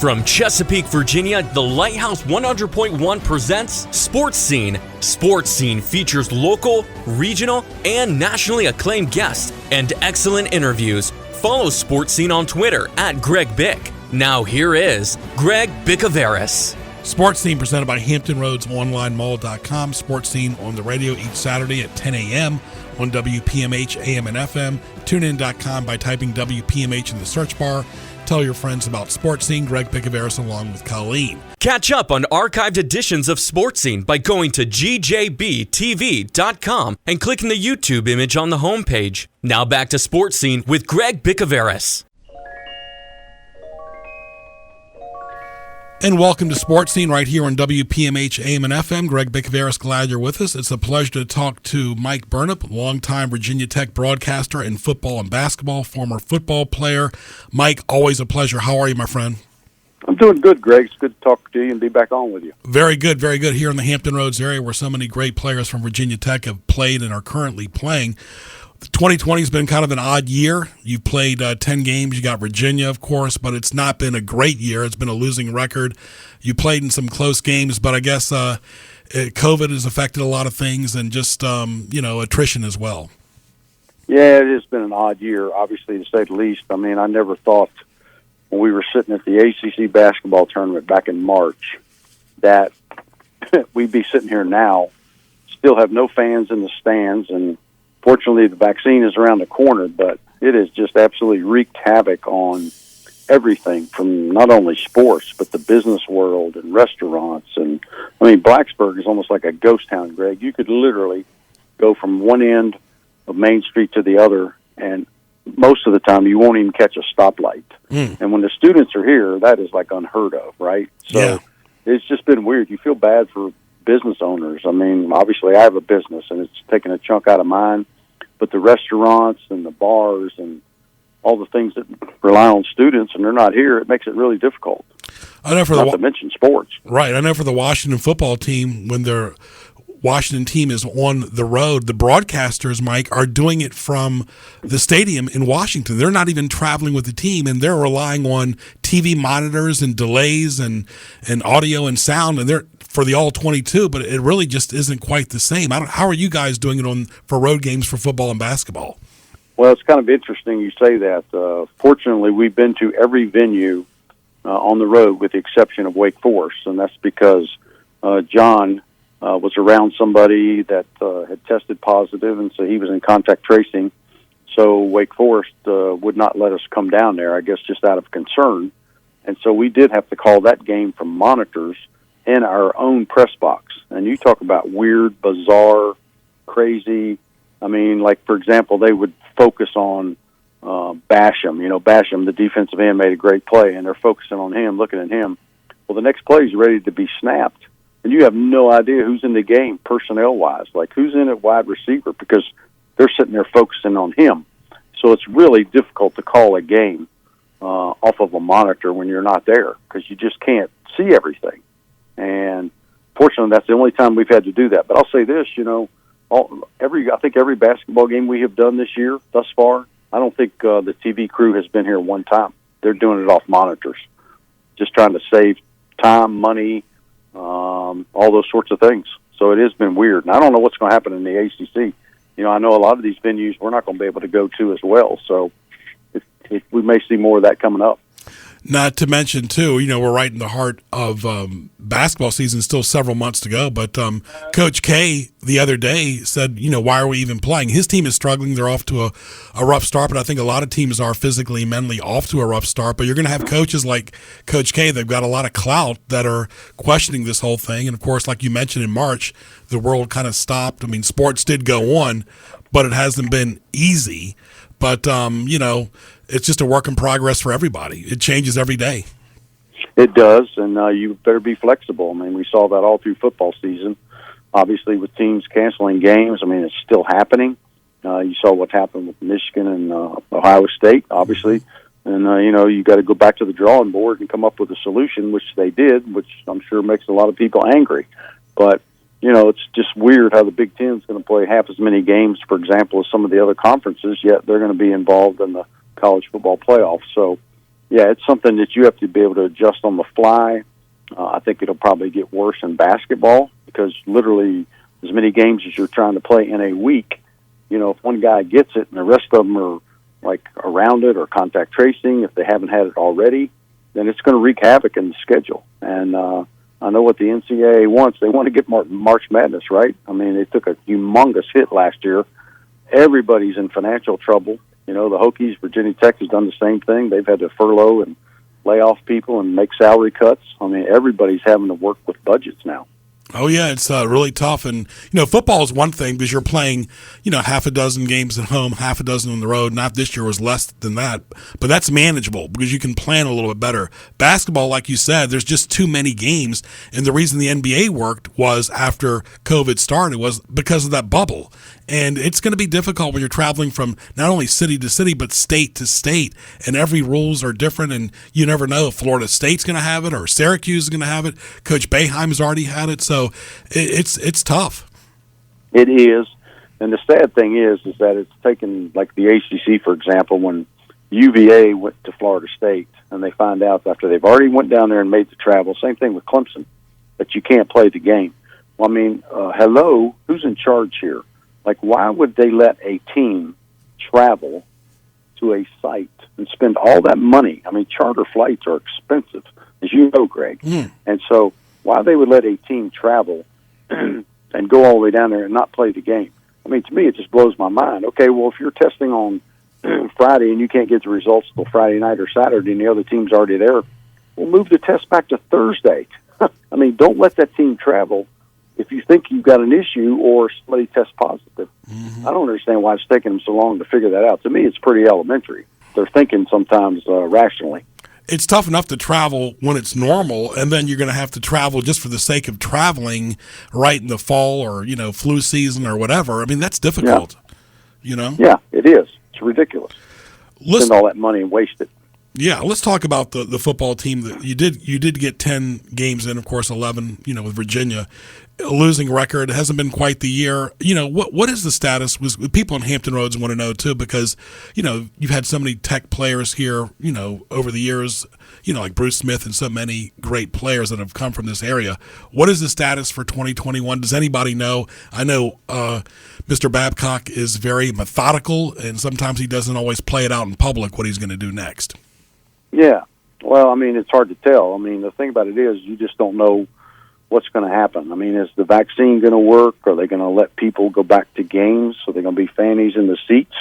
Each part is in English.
From Chesapeake, Virginia, the Lighthouse 100.1 presents Sports Scene. Sports Scene features local, regional, and nationally acclaimed guests and excellent interviews. Follow Sports Scene on Twitter at Greg Bick. Now here is Greg Bicouvaris. Sports Scene presented by HamptonRoadsOnlineMall.com. Sports Scene on the radio each Saturday at 10 a.m. on WPMH AM and FM. TuneIn.com by typing WPMH in the search bar. Tell your friends about Sports Scene. Greg Bicouvaris along with Colleen. Catch up on archived editions of Sports Scene by going to gjbtv.com and clicking the YouTube image on the homepage. Now back to Sports Scene with Greg Bicouvaris. And welcome to Sports Scene right here on WPMH AM and FM. Greg Bicouvaris, glad you're with us. It's a pleasure to talk to Mike Burnop, longtime Virginia Tech broadcaster in football and basketball, former football player. Mike, always a pleasure. How are you, my friend? I'm doing good, Greg. It's good to talk to you and be back on with you. Very good, very good. Here in the Hampton Roads area where so many great players from Virginia Tech have played and are currently playing. 2020 has been kind of an odd year. You've played 10 games. You got Virginia, of course, but it's not been a great year. It's been a losing record. You played in some close games, but I guess COVID has affected a lot of things and just, attrition as well. Yeah, it has been an odd year, obviously, to say the least. I mean, I never thought when we were sitting at the ACC basketball tournament back in March that we'd be sitting here now, still have no fans in the stands, and fortunately, the vaccine is around the corner, but it has just absolutely wreaked havoc on everything from not only sports, but the business world and restaurants. And, I mean, Blacksburg is almost like a ghost town, Greg. You could literally go from one end of Main Street to the other, and most of the time you won't even catch a stoplight. And when the students are here, that is like unheard of, right? So It's just been weird. You feel bad for business owners. I mean, obviously I have a business, and it's taken a chunk out of mine. But the restaurants and the bars and all the things that rely on students and they're not here, it makes it really difficult. I know not to mention sports. Right. I know for the Washington football team, when their Washington team is on the road, the broadcasters, Mike, are doing it from the stadium in Washington. They're not even traveling with the team, and they're relying on TV monitors and delays and audio and sound, and they're for the All-22, but it really just isn't quite the same. How are you guys doing it for road games for football and basketball? Well, it's kind of interesting you say that. Fortunately, we've been to every venue on the road with the exception of Wake Forest, and that's because John was around somebody that had tested positive, and so he was in contact tracing. So Wake Forest would not let us come down there, I guess just out of concern. And so we did have to call that game from monitors in our own press box. And you talk about weird, bizarre, crazy. I mean, like, for example, they would focus on Basham. You know, Basham, the defensive end, made a great play, and they're focusing on him, looking at him. Well, the next play is ready to be snapped, and you have no idea who's in the game personnel-wise, like who's in at wide receiver, because they're sitting there focusing on him. So it's really difficult to call a game off of a monitor when you're not there because you just can't see everything. And fortunately, that's the only time we've had to do that. But I'll say this, I think every basketball game we have done this year thus far, I don't think the TV crew has been here one time. They're doing it off monitors, just trying to save time, money, all those sorts of things. So it has been weird. And I don't know what's going to happen in the ACC. I know a lot of these venues we're not going to be able to go to as well. So we may see more of that coming up. Not to mention, too, we're right in the heart of basketball season, still several months to go. But Coach K the other day said, why are we even playing? His team is struggling. They're off to a rough start, but I think a lot of teams are physically, mentally off to a rough start. But you're going to have coaches like Coach K. They've got a lot of clout that are questioning this whole thing. And, of course, like you mentioned in March, the world kind of stopped. I mean, sports did go on, but it hasn't been easy. But, it's just a work in progress for everybody. It changes every day. It does, and you better be flexible. I mean, we saw that all through football season. Obviously, with teams canceling games, I mean, it's still happening. You saw what happened with Michigan and Ohio State, obviously. And, you got to go back to the drawing board and come up with a solution, which they did, which I'm sure makes a lot of people angry. But, it's just weird how the Big Ten is going to play half as many games, for example, as some of the other conferences, yet they're going to be involved in the college football playoffs. So yeah, it's something that you have to be able to adjust on the fly. I think it'll probably get worse in basketball because literally as many games as you're trying to play in a week, if one guy gets it and the rest of them are like around it or contact tracing, if they haven't had it already, then it's going to wreak havoc in the schedule. And I know what the NCAA wants. They want to get March Madness, right? I mean, they took a humongous hit last year. Everybody's in financial trouble. The Hokies, Virginia Tech has done the same thing. They've had to furlough and lay off people and make salary cuts. I mean, everybody's having to work with budgets now. Oh, yeah, it's really tough. And, football is one thing because you're playing, half a dozen games at home, half a dozen on the road. Not this year was less than that. But that's manageable because you can plan a little bit better. Basketball, like you said, there's just too many games. And the reason the NBA worked was after COVID started was because of that bubble. And it's going to be difficult when you're traveling from not only city to city, but state to state. And every rules are different, and you never know if Florida State's going to have it or Syracuse is going to have it. Coach Boeheim's already had it, so it's tough. It is. And the sad thing is that it's taken, like the ACC, for example, when UVA went to Florida State, and they find out after they've already went down there and made the travel, same thing with Clemson, that you can't play the game. Well, I mean, hello, who's in charge here? Like, why would they let a team travel to a site and spend all that money? I mean, charter flights are expensive, as you know, Greg. And so why they would let a team travel and go all the way down there and not play the game? I mean, to me, it just blows my mind. Okay, well, if you're testing on Friday and you can't get the results till Friday night or Saturday and the other team's already there, well, move the test back to Thursday. I mean, don't let that team travel if you think you've got an issue or somebody tests positive. I don't understand why it's taking them so long to figure that out. To me, it's pretty elementary. They're thinking sometimes rationally. It's tough enough to travel when it's normal, and then you're going to have to travel just for the sake of traveling right in the fall or, flu season or whatever. I mean, that's difficult, Yeah, it is. It's ridiculous. Spend all that money and waste it. Yeah, let's talk about the football team. That you did get 10 games in, of course, 11, with Virginia. A losing record. It hasn't been quite the year. What is the status? With people in Hampton Roads want to know, too, because, you've had so many Tech players here, over the years, like Bruce Smith and so many great players that have come from this area. What is the status for 2021? Does anybody know? I know Mr. Babcock is very methodical, and sometimes he doesn't always play it out in public what he's going to do next. Yeah. Well, I mean, it's hard to tell. I mean, the thing about it is you just don't know what's going to happen. I mean, is the vaccine going to work? Are they going to let people go back to games? Are they going to be fannies in the seats?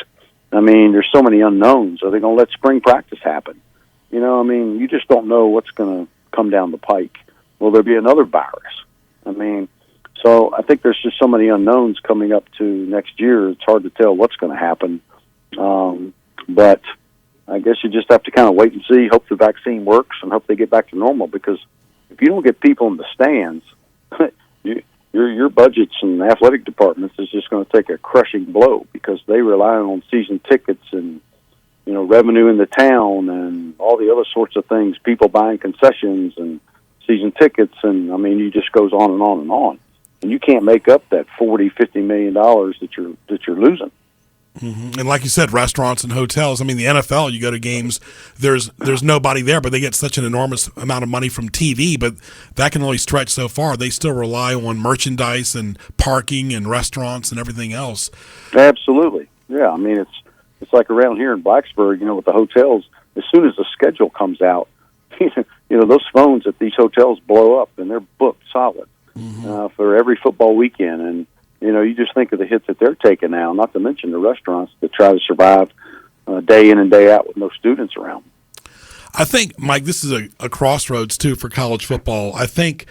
I mean, there's so many unknowns. Are they going to let spring practice happen? I mean, you just don't know what's going to come down the pike. Will there be another virus? I mean, so I think there's just so many unknowns coming up to next year. It's hard to tell what's going to happen. But I guess you just have to kind of wait and see, hope the vaccine works, and hope they get back to normal, because if you don't get people in the stands, your budgets and athletic departments is just going to take a crushing blow, because they rely on season tickets and revenue in the town and all the other sorts of things, people buying concessions and season tickets, and I mean, it just goes on and on and on, and you can't make up that $40-50 million that you're losing. Mm-hmm. And like you said, restaurants and hotels. I mean, the NFL, you go to games, there's nobody there, but they get such an enormous amount of money from TV, but that can only stretch so far. They still rely on merchandise and parking and restaurants and everything else. Absolutely. Yeah, I mean, it's like around here in Blacksburg, with the hotels, as soon as the schedule comes out, those phones at these hotels blow up, and they're booked solid for every football weekend. And you just think of the hits that they're taking now, not to mention the restaurants that try to survive day in and day out with no students around. I think, Mike, this is a crossroads, too, for college football. I think,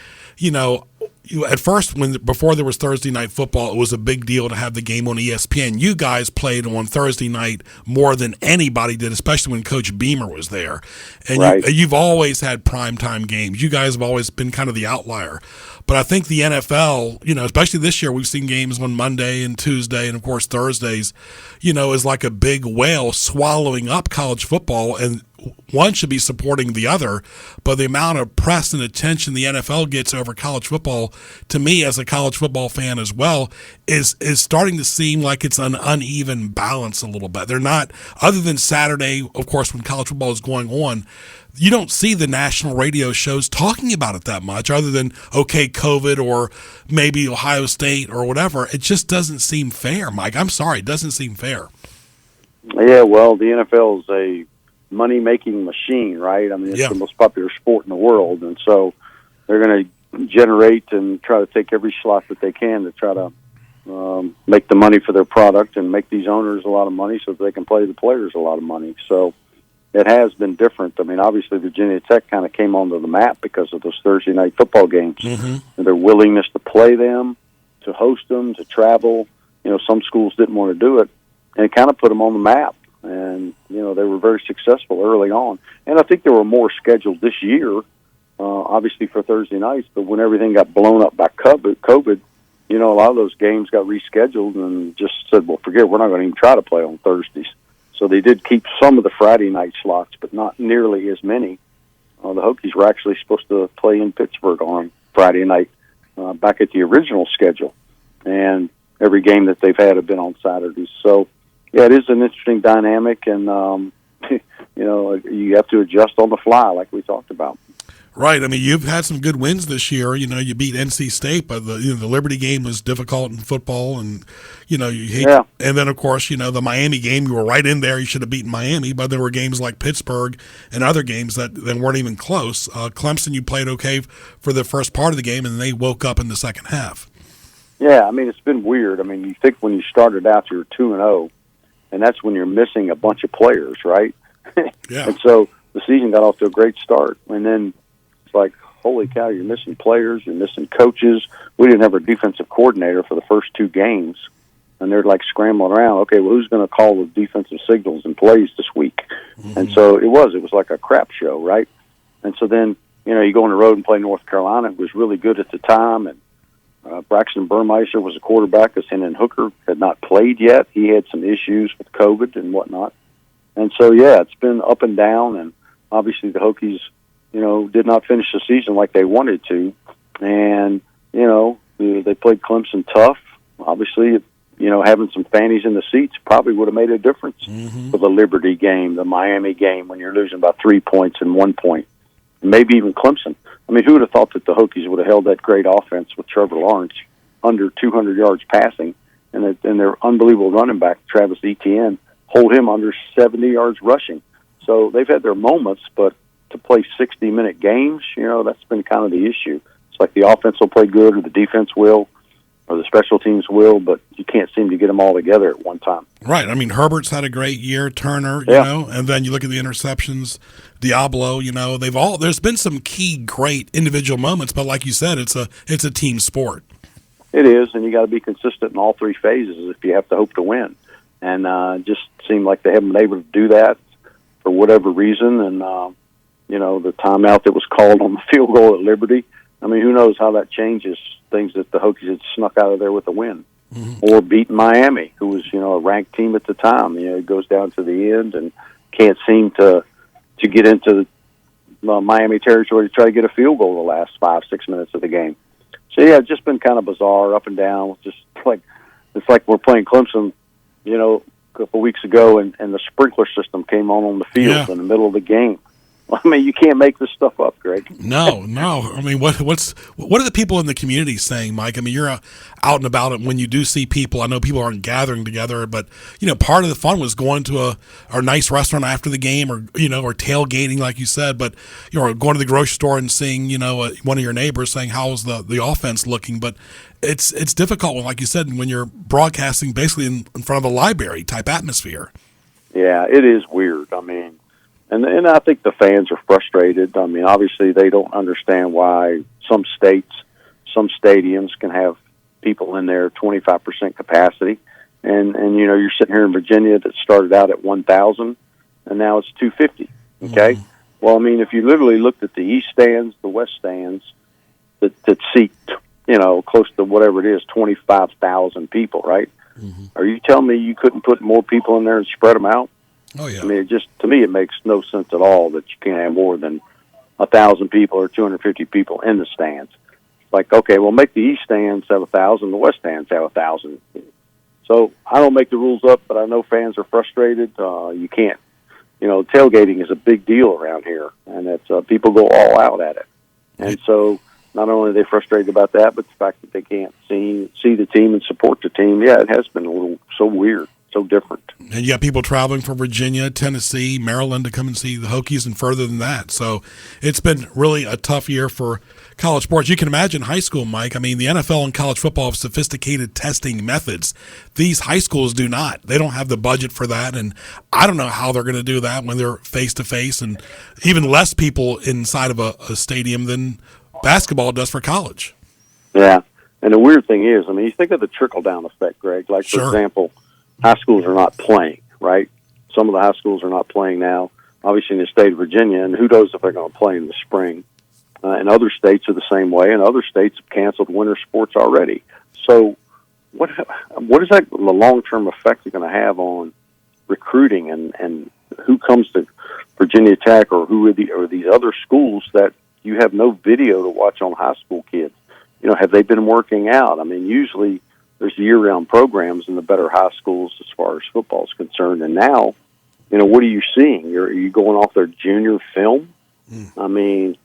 at first, before there was Thursday night football, it was a big deal to have the game on ESPN. You guys played on Thursday night more than anybody did, especially when Coach Beamer was there. And right. You've always had primetime games. You guys have always been kind of the outlier. But I think the NFL, especially this year, we've seen games on Monday and Tuesday and, of course, Thursdays, is like a big whale swallowing up college football. And one should be supporting the other, but the amount of press and attention the NFL gets over college football, to me as a college football fan as well, is starting to seem like it's an uneven balance a little bit. They're not, other than Saturday, of course, when college football is going on, you don't see the national radio shows talking about it that much, other than, okay, COVID or maybe Ohio State or whatever. It just doesn't seem fair, Mike. I'm sorry, it doesn't seem fair. Yeah, well, the NFL is a money-making machine, right? I mean, it's the most popular sport in the world, and so they're going to generate and try to take every slot that they can to try to make the money for their product and make these owners a lot of money so that they can play the players a lot of money. So it has been different. I mean, obviously, Virginia Tech kind of came onto the map because of those Thursday night football games and their willingness to play them, to host them, to travel. You know, some schools didn't want to do it, and it kind of put them on the map. And, you know, they were very successful early on. And I think there were more scheduled this year, obviously for Thursday nights, but when everything got blown up by COVID, you know, a lot of those games got rescheduled and just said, well, forget it, we're not going to even try to play on Thursdays. So they did keep some of the Friday night slots, but not nearly as many. The Hokies were actually supposed to play in Pittsburgh on Friday night back at the original schedule. And every game that they've had have been on Saturdays. So, yeah, it is an interesting dynamic, and, you know, you have to adjust on the fly like we talked about. Right. I mean, you've had some good wins this year. You know, you beat NC State, but the Liberty game was difficult in football, and you know you hate. Yeah. And then, of course, you know the Miami game. You were right in there. You should have beaten Miami, but there were games like Pittsburgh and other games that weren't even close. Clemson, you played okay for the first part of the game, and they woke up in the second half. Yeah, I mean it's been weird. I mean, you think when you started out you were 2-0, and that's when you're missing a bunch of players, right? Yeah. And so the season got off to a great start, and then like, holy cow, you're missing players, you're missing coaches. We didn't have a defensive coordinator for the first two games, and they're like scrambling around. Okay, well, who's going to call the defensive signals and plays this week? And so it was like a crap show, right? And so then, you know, you go on the road and play North Carolina, who was really good at the time, and Braxton Burmeister was a quarterback because Hendon Hooker had not played yet. He had some issues with COVID and whatnot. And so, yeah, it's been up and down, and obviously the Hokies, you know, did not finish the season like they wanted to. And, you know, they played Clemson tough. Obviously, you know, having some fannies in the seats probably would have made a difference for the Liberty game, the Miami game, when you're losing about 3 points and 1 point. And maybe even Clemson. I mean, who would have thought that the Hokies would have held that great offense with Trevor Lawrence under 200 yards passing and their unbelievable running back, Travis Etienne, hold him under 70 yards rushing. So they've had their moments, but to play 60-minute games, you know, that's been kind of the issue. It's like the offense will play good or the defense will or the special teams will, but you can't seem to get them all together at one time. Right. I mean, Herbert's had a great year, Turner, you know, and then you look at the interceptions, Diablo, you know, there's been some key great individual moments, but like you said, it's a team sport. It is, and you got to be consistent in all three phases if you have to hope to win. And just seemed like they haven't been able to do that for whatever reason, and you know, the timeout that was called on the field goal at Liberty. I mean, who knows how that changes things that the Hokies had snuck out of there with a win. Or beating Miami, who was, you know, a ranked team at the time. You know, it goes down to the end and can't seem to get into Miami territory to try to get a field goal the last 5-6 minutes of the game. So, yeah, it's just been kind of bizarre, up and down. Just like it's like we're playing Clemson, you know, a couple of weeks ago, and the sprinkler system came on the field in the middle of the game. I mean, you can't make this stuff up, Greg. No. I mean, what are the people in the community saying, Mike? I mean, you're out and about when you do see people. I know people aren't gathering together, but you know, part of the fun was going to a nice restaurant after the game, or you know, or tailgating, like you said. But you know, going to the grocery store and seeing, you know, one of your neighbors saying, "How's the offense looking?" But it's difficult when, like you said, when you're broadcasting basically in front of a library type atmosphere. Yeah, it is weird. I mean. And I think the fans are frustrated. I mean, obviously they don't understand why some states, some stadiums can have people in there 25% capacity. And you know, you're sitting here in Virginia that started out at 1,000 and now it's 250. Okay? Well, I mean, if you literally looked at the east stands, the west stands that seat, you know, close to whatever it is, 25,000 people, right? Are you telling me you couldn't put more people in there and spread them out? Oh, yeah. I mean, to me, it makes no sense at all that you can't have more than 1,000 people or 250 people in the stands. Like, okay, well, make the east stands have 1,000, the west stands have 1,000. So I don't make the rules up, but I know fans are frustrated. You can't, tailgating is a big deal around here, and it's people go all out at it. And so not only are they frustrated about that, but the fact that they can't see the team and support the team, yeah, it has been a little so weird, so different. And you got people traveling from Virginia, Tennessee, Maryland to come and see the Hokies and further than that. So it's been really a tough year for college sports. You can imagine high school, Mike. I mean, the NFL and college football have sophisticated testing methods. These high schools do not. They don't have the budget for that, and I don't know how they're going to do that when they're face-to-face and even less people inside of a stadium than basketball does for college. Yeah, and the weird thing is, I mean, you think of the trickle-down effect, Greg. Like, for example, high schools are not playing, right? Some of the high schools are not playing now, obviously in the state of Virginia, and who knows if they're going to play in the spring. And other states are the same way, and other states have canceled winter sports already. So what is that the long-term effect going to have on recruiting and who comes to Virginia Tech or who are these other schools that you have no video to watch on high school kids? Have they been working out? I mean, usually there's year-round programs in the better high schools as far as football is concerned. And now, what are you seeing? Are you going off their junior film? I mean,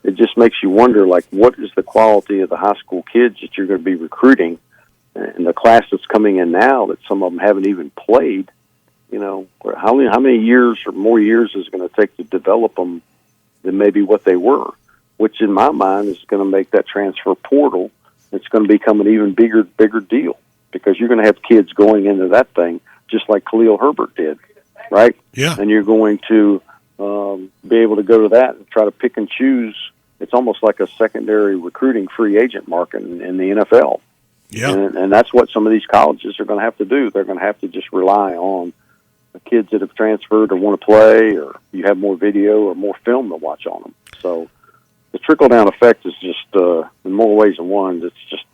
it just makes you wonder, like, what is the quality of the high school kids that you're going to be recruiting? And the class that's coming in now that some of them haven't even played, how many years or more years is it going to take to develop them than maybe what they were? Which in my mind is going to make that transfer portal, it's going to become an even bigger deal because you're going to have kids going into that thing just like Khalil Herbert did, right? Yeah. And you're going to be able to go to that and try to pick and choose. It's almost like a secondary recruiting free agent market in the NFL. Yeah. And that's what some of these colleges are going to have to do. They're going to have to just rely on the kids that have transferred or want to play, or you have more video or more film to watch on them. So the trickle-down effect is just, in more ways than one, it's just,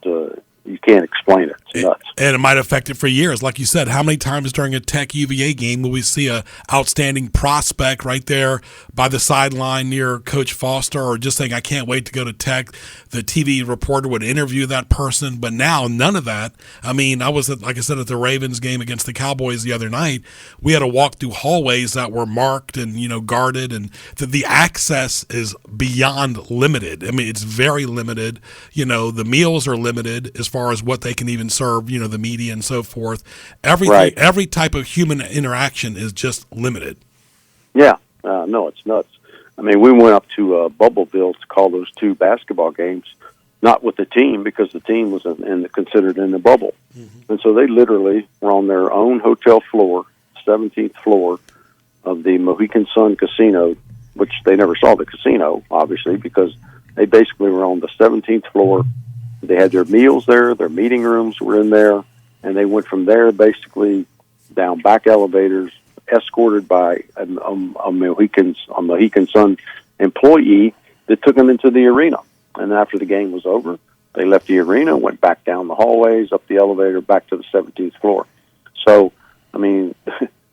you can't explain it. It's nuts. And it might affect it for years. Like you said, how many times during a Tech UVA game will we see a outstanding prospect right there by the sideline near Coach Foster, or just saying, I can't wait to go to Tech? The TV reporter would interview that person, but now none of that. I mean, I was, like I said, at the Ravens game against the Cowboys the other night. We had to walk through hallways that were marked and, guarded, and the access is beyond limited. I mean, it's very limited. The meals are limited as far as what they can even serve, the media and so forth. Everything, right. Every type of human interaction is just limited. Yeah. No, it's nuts. I mean, we went up to Bubbleville to call those two basketball games, not with the team because the team was considered in the bubble. Mm-hmm. And so they literally were on their own hotel floor, 17th floor of the Mohegan Sun Casino, which they never saw the casino, obviously, because they basically were on the 17th floor. They had their meals there, their meeting rooms were in there, and they went from there basically down back elevators, escorted by a Mohegan Sun employee that took them into the arena. And after the game was over, they left the arena, went back down the hallways, up the elevator, back to the 17th floor. So, I mean,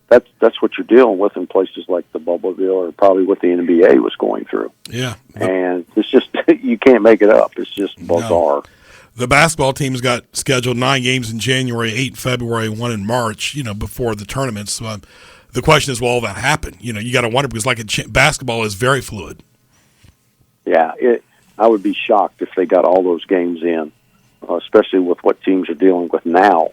that's what you're dealing with in places like the Bubbleville, or probably what the NBA was going through. Yeah. And it's just, you can't make it up. It's just bizarre. No. The basketball team's got scheduled 9 games in January, 8 in February, 1 in March, before the tournaments. So, the question is, will all that happen? You got to wonder, because basketball is very fluid. Yeah, I would be shocked if they got all those games in, especially with what teams are dealing with now.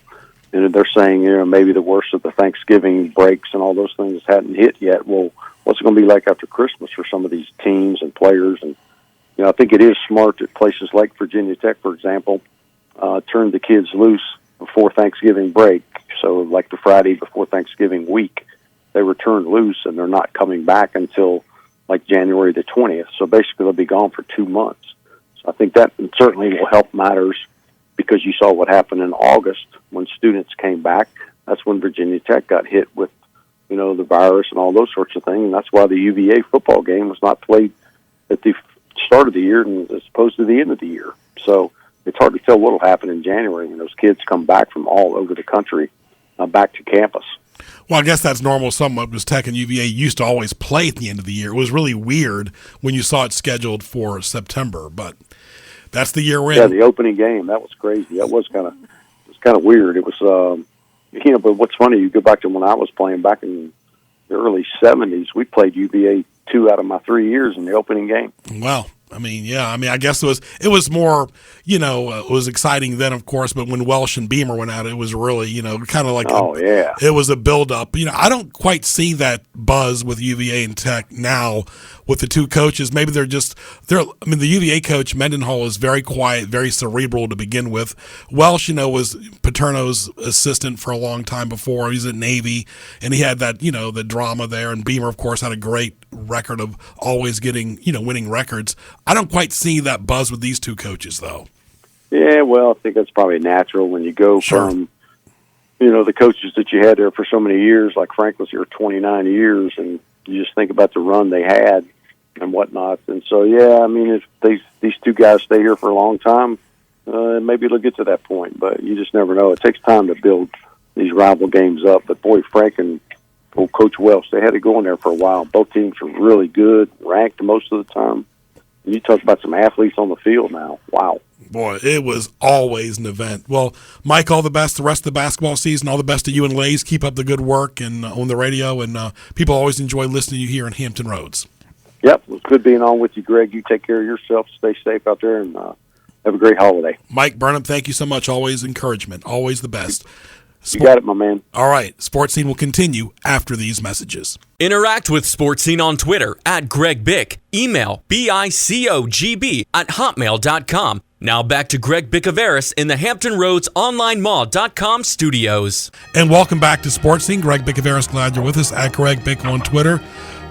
And they're saying, maybe the worst of the Thanksgiving breaks and all those things hadn't hit yet. Well, what's it going to be like after Christmas for some of these teams and players? And, I think it is smart that places like Virginia Tech, for example, turn the kids loose before Thanksgiving break. So like the Friday before Thanksgiving week, they were turned loose, and they're not coming back until like January the 20th. So basically they'll be gone for 2 months. So I think that certainly will help matters, because you saw what happened in August when students came back. That's when Virginia Tech got hit with, the virus and all those sorts of things. And that's why the UVA football game was not played at the start of the year as opposed to the end of the year. So it's hard to tell what will happen in January when those kids come back from all over the country back to campus. Well, I guess that's normal somewhat because Tech and UVA used to always play at the end of the year. It was really weird when you saw it scheduled for September, but that's the year we're in. Yeah, the opening game, that was crazy. That was kind of weird. It was, but what's funny, you go back to when I was playing back in the early 70s, we played UVA 2 out of my 3 years in the opening game. Wow. I guess it was more, it was exciting then, of course, but when Welsh and Beamer went out, it was really, kind of like, it was a build-up. I don't quite see that buzz with UVA and Tech now with the two coaches. Maybe the UVA coach, Mendenhall, is very quiet, very cerebral to begin with. Welsh, was Paterno's assistant for a long time before. He's at Navy, and he had that, the drama there, and Beamer, of course, had a great record of always getting, winning records. I don't quite see that buzz with these two coaches, though. Yeah, well, I think that's probably natural when you go from, the coaches that you had there for so many years, like Frank was here 29 years, and you just think about the run they had and whatnot. And so, if these two guys stay here for a long time, maybe it'll get to that point, but you just never know. It takes time to build these rival games up. But, boy, Frank and Coach Welsh, they had to go in there for a while. Both teams were really good, ranked most of the time. You talk about some athletes on the field now. Wow. Boy, it was always an event. Well, Mike, all the best the rest of the basketball season. All the best to you and Lays. Keep up the good work and on the radio, and people always enjoy listening to you here in Hampton Roads. Yep, it was good being on with you, Greg. You take care of yourself. Stay safe out there, and have a great holiday. Mike Burnop, thank you so much. Always encouragement. Always the best. You got it, my man. All right. Sports Scene will continue after these messages. Interact with Sports Scene on Twitter at Greg Bick. Email bicogb@hotmail.com. Now back to Greg Bicouvaris in the Hampton Roads OnlineMall.com studios. And welcome back to Sports Scene. Greg Bicouvaris, glad you're with us at Greg Bick on Twitter.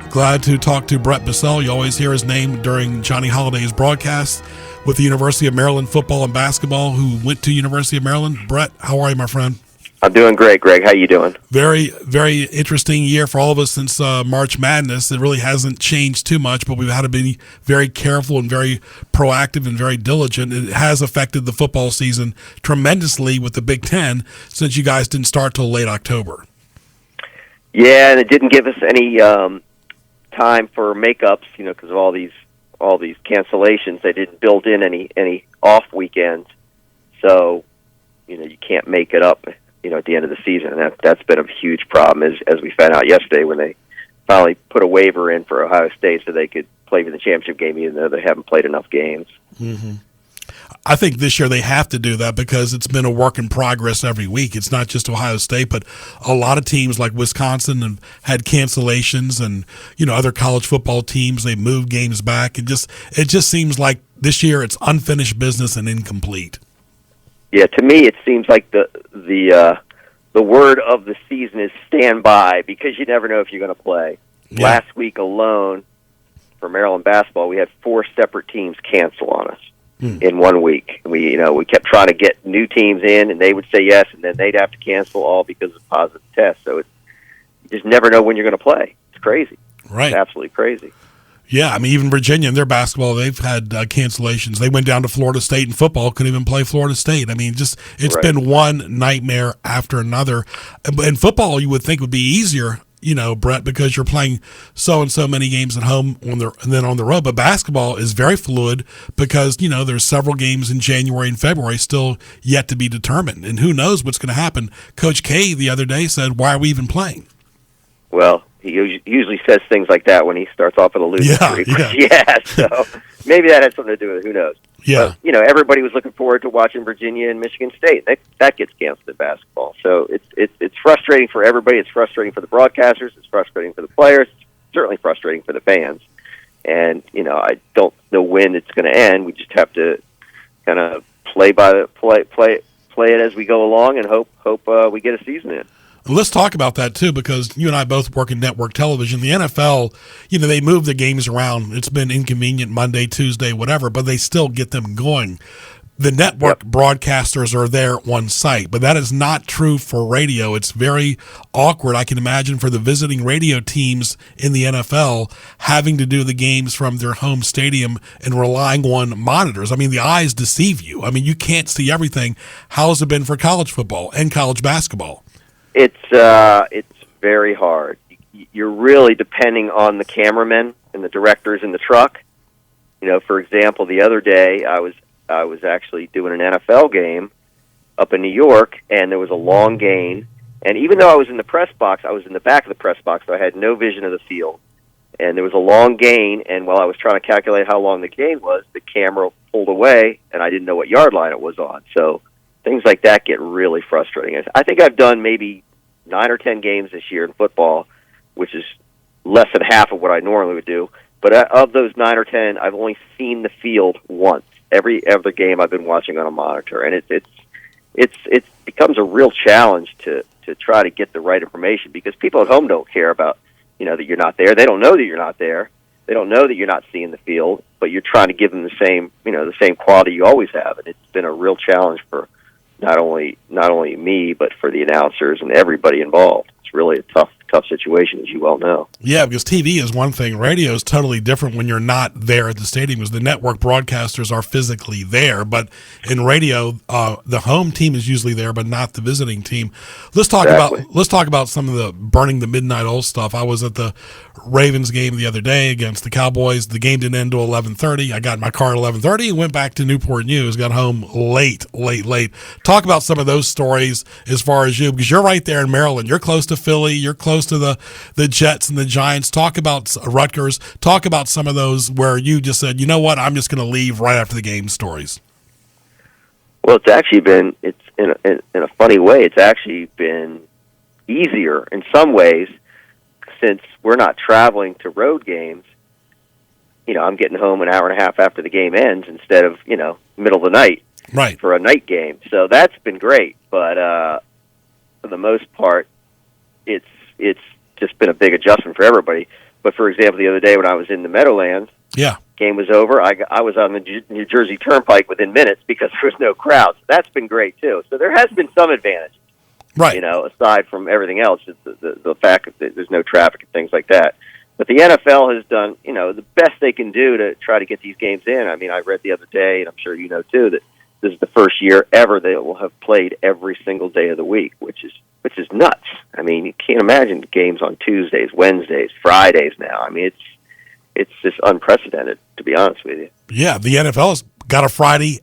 Glad to talk to Brett Bessell. You always hear his name during Johnny Holliday's broadcast with the University of Maryland football and basketball, who went to University of Maryland. Brett, how are you, my friend? I'm doing great, Greg. How you doing? Very, very interesting year for all of us since March Madness. It really hasn't changed too much, but we've had to be very careful and very proactive and very diligent. It has affected the football season tremendously with the Big Ten since you guys didn't start till late October. Yeah, and it didn't give us any time for makeups, because of all these cancellations. They didn't build in any off weekends, so you can't make it up. At the end of the season, and that's been a huge problem, as we found out yesterday when they finally put a waiver in for Ohio State so they could play for the championship game, even though they haven't played enough games. Mm-hmm. I think this year they have to do that because it's been a work in progress every week. It's not just Ohio State, but a lot of teams like Wisconsin have had cancellations, and other college football teams, they moved games back. It just seems like this year it's unfinished business and incomplete. Yeah, to me it seems like the word of the season is stand by, because you never know if you're going to play. Yeah. Last week alone for Maryland basketball, we had 4 separate teams cancel on us in 1 week. We kept trying to get new teams in, and they would say yes, and then they'd have to cancel all because of positive tests. So you just never know when you're going to play. It's crazy. Right. It's absolutely crazy. Yeah, even Virginia in their basketball, they've had cancellations. They went down to Florida State in football, couldn't even play Florida State. It's right. been one nightmare after another. In football, you would think would be easier, Brett, because you're playing so and so many games at home and then on the road. But basketball is very fluid because, there's several games in January and February still yet to be determined. And who knows what's going to happen. Coach K the other day said, why are we even playing? Well, he usually says things like that when he starts off with a losing streak. Yeah, so maybe that had something to do with it. Who knows? Yeah. But, everybody was looking forward to watching Virginia and Michigan State. That gets canceled in basketball. So it's frustrating for everybody. It's frustrating for the broadcasters. It's frustrating for the players. It's certainly frustrating for the fans. And, I don't know when it's going to end. We just have to kind of play it as we go along and hope we get a season in. Let's talk about that, too, because you and I both work in network television. The NFL, they move the games around. It's been inconvenient Monday, Tuesday, whatever, but they still get them going. The network broadcasters are there on site, but that is not true for radio. It's very awkward, I can imagine, for the visiting radio teams in the NFL having to do the games from their home stadium and relying on monitors. The eyes deceive you. You can't see everything. How has it been for college football and college basketball? It's very hard. You're really depending on the cameramen and the directors in the truck. For example, the other day I was actually doing an NFL game up in New York, and there was a long gain. And even though I was in the press box, I was in the back of the press box, so I had no vision of the field. And there was a long gain, and while I was trying to calculate how long the gain was, the camera pulled away, and I didn't know what yard line it was on. So things like that get really frustrating. I think I've done maybe 9 or 10 games this year in football, which is less than half of what I normally would do. But of those 9 or 10, I've only seen the field once. Every other game I've been watching on a monitor, and it becomes a real challenge to try to get the right information, because people at home don't care about that you're not there. They don't know that you're not there. They don't know that you're not seeing the field, but you're trying to give them the same quality you always have. And it's been a real challenge for not only me, but for the announcers and everybody involved. It's really a tough situation, as you well know. Yeah, because TV is one thing. Radio is totally different when you're not there at the stadium, because the network broadcasters are physically there. But in radio, the home team is usually there, but not the visiting team. Let's talk about some of the burning the midnight oil stuff. I was at the Ravens game the other day against the Cowboys. The game didn't end till 11:30. I got in my car at 11:30 and went back to Newport News. Got home late. Talk about some of those stories as far as you, because you're right there in Maryland. You're close to Philly. You're close to the Jets and the Giants. Talk about Rutgers. Talk about some of those where you just said, you know what, I'm just going to leave right after the game stories. Well, it's actually been, in a funny way, it's actually been easier in some ways, since we're not traveling to road games. I'm getting home an hour and a half after the game ends instead of, middle of the night for a night game. So that's been great. But for the most part, it's just been a big adjustment for everybody. But for example, the other day when I was in the Meadowlands, game was over. I was on the New Jersey Turnpike within minutes because there was no crowd. So that's been great too. So there has been some advantage, aside from everything else, the fact that there's no traffic and things like that. But the NFL has done, the best they can do to try to get these games in. I mean, I read the other day, and I'm sure you know too, that this is the first year ever they will have played every single day of the week, which is nuts. I mean, you can't imagine games on Tuesdays, Wednesdays, Fridays now. I mean, it's just unprecedented, to be honest with you. Yeah, the NFL's got a Friday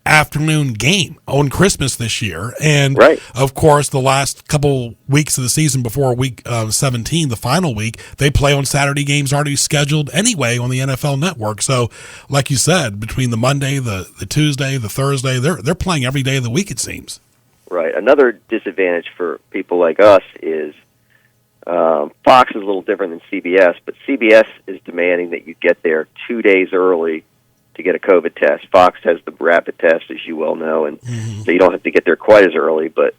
afternoon game on Christmas this year. And, of course, the last couple weeks of the season before week 17, the final week, they play on Saturday games already scheduled anyway on the NFL Network. So, like you said, between the Monday, the Tuesday, the Thursday, they're playing every day of the week, it seems. Right. Another disadvantage for people like us is Fox is a little different than CBS, but CBS is demanding that you get there 2 days early to get a COVID test. Fox has the rapid test, as you well know, and so you don't have to get there quite as early. But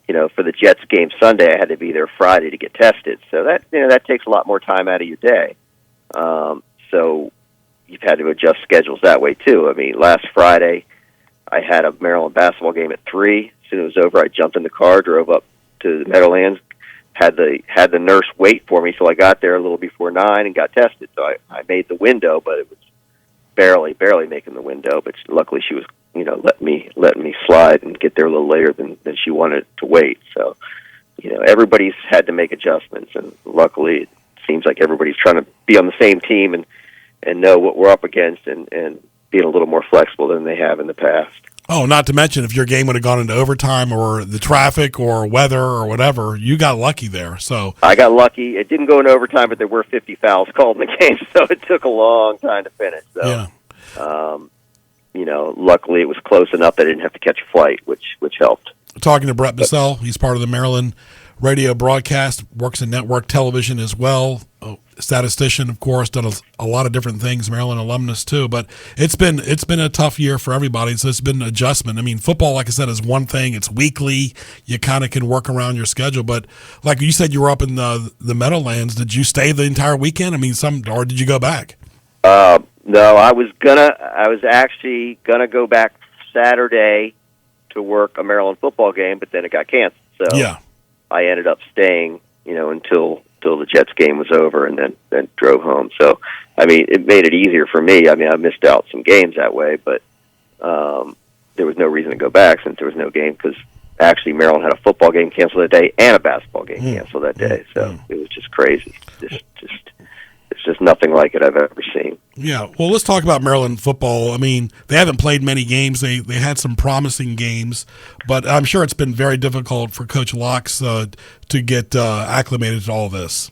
for the Jets game Sunday, I had to be there Friday to get tested. So that takes a lot more time out of your day. So you've had to adjust schedules that way too. I mean, last Friday I had a Maryland basketball game at 3. As soon as it was over, I jumped in the car, drove up to the Meadowlands, had the nurse wait for me till I got there a little before 9 and got tested. So I made the window, but it was barely making the window. But luckily she was, let me slide and get there a little later than she wanted to wait. So, everybody's had to make adjustments, and luckily it seems like everybody's trying to be on the same team and know what we're up against and being a little more flexible than they have in the past. Oh, not to mention if your game would have gone into overtime or the traffic or weather or whatever, you got lucky there. So I got lucky. It didn't go into overtime, but there were 50 fouls called in the game, so it took a long time to finish. So, luckily it was close enough that I didn't have to catch a flight, which helped. Talking to Brett Bessell, he's part of the Maryland radio broadcast, works in network television as well. Statistician, of course, done a lot of different things, Maryland alumnus too, but it's been a tough year for everybody, so it's been an adjustment. I mean, football, like I said, is one thing. It's weekly. You kind of can work around your schedule, but like you said, you were up in the Meadowlands. Did you stay the entire weekend? I mean, or did you go back? No, I was actually gonna go back Saturday to work a Maryland football game, but then it got canceled. So I ended up staying, until the Jets game was over, and then drove home. So, I mean, it made it easier for me. I mean, I missed out some games that way, but there was no reason to go back since there was no game because actually Maryland had a football game canceled that day and a basketball game canceled that day. So it was just crazy. It's just nothing like it I've ever seen. Yeah, well, let's talk about Maryland football. I mean, they haven't played many games. They had some promising games, but I'm sure it's been very difficult for Coach Locks to get acclimated to all this.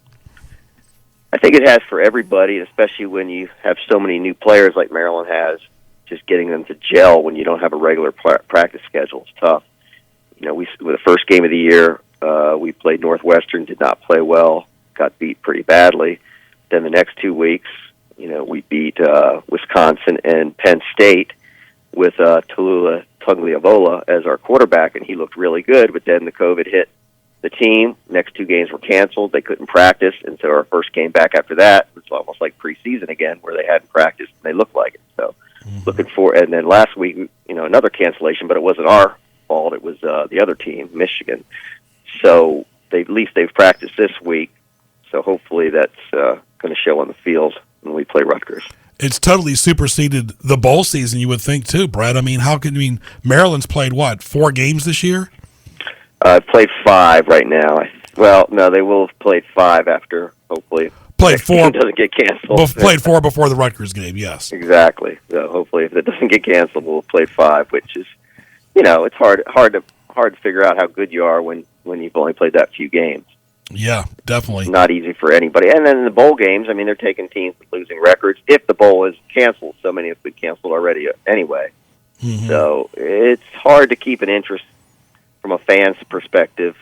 I think it has for everybody, especially when you have so many new players like Maryland has. Just getting them to gel when you don't have a regular practice schedule is tough. With the first game of the year, we played Northwestern, did not play well, got beat pretty badly. Then the next 2 weeks, we beat Wisconsin and Penn State with Tallulah Tagliavola as our quarterback, and he looked really good. But then the COVID hit the team. Next 2 games were canceled. They couldn't practice, and so our first game back after that was almost like preseason again, where they hadn't practiced and they looked like it. So looking for, and then last week, another cancellation, but it wasn't our fault. It was the other team, Michigan. So at least they've practiced this week. So hopefully that's going to show on the field when we play Rutgers. It's totally superseded the bowl season, you would think, too, Brett. I mean, Maryland's played, 4 games this year? Played 5 right now. Well, no, they will have played 5 after, hopefully. Played 4. Doesn't get canceled. Played 4 before the Rutgers game, yes. Exactly. So hopefully if it doesn't get canceled, we'll play 5, which is, it's hard to figure out how good you are when you've only played that few games. Yeah, definitely. Not easy for anybody. And then in the bowl games, they're taking teams with losing records. If the bowl is canceled, so many have been canceled already anyway. Mm-hmm. So it's hard to keep an interest from a fan's perspective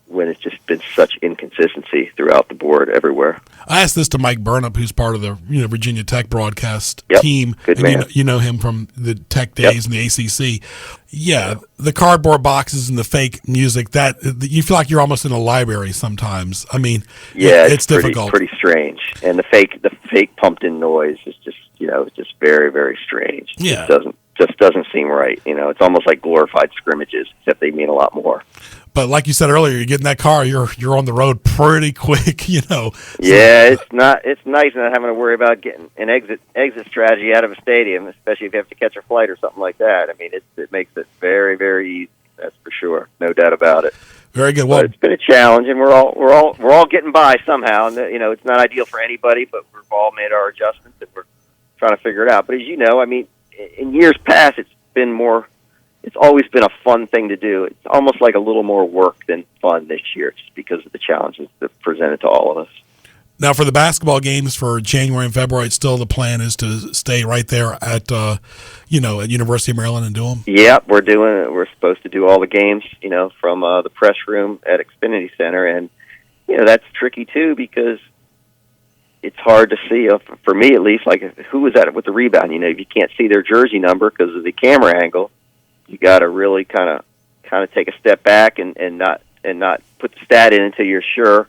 when it's just been such inconsistency throughout the board everywhere. I asked this to Mike Burnop, who's part of the Virginia Tech broadcast team. Good man. You know him from the Tech days and the ACC. Yeah, the cardboard boxes and the fake music, that you feel like you're almost in a library sometimes. I mean, it's difficult. Pretty strange. And the fake pumped in noise is just, it's just very, very strange. Yeah. It doesn't seem right. It's almost like glorified scrimmages, except they mean a lot more. But like you said earlier, you get in that car, you're on the road pretty quick, So. Yeah, it's nice not having to worry about getting an exit strategy out of a stadium, especially if you have to catch a flight or something like that. I mean, it makes it very, very easy. That's for sure, no doubt about it. Very good. Well, but it's been a challenge, and we're all getting by somehow. And it's not ideal for anybody, but we've all made our adjustments, and we're trying to figure it out. But as you know, in years past, it's always been a fun thing to do. It's almost like a little more work than fun this year, just because of the challenges that presented to all of us. Now, for the basketball games for January and February, it's still the plan is to stay right there at University of Maryland and do them? Yeah, we're supposed to do all the games, from the press room at Xfinity Center. And, that's tricky, too, because it's hard to see, for me at least, like who was at it with the rebound. If you can't see their jersey number because of the camera angle, you got to really kind of take a step back and not put the stat in until you're sure,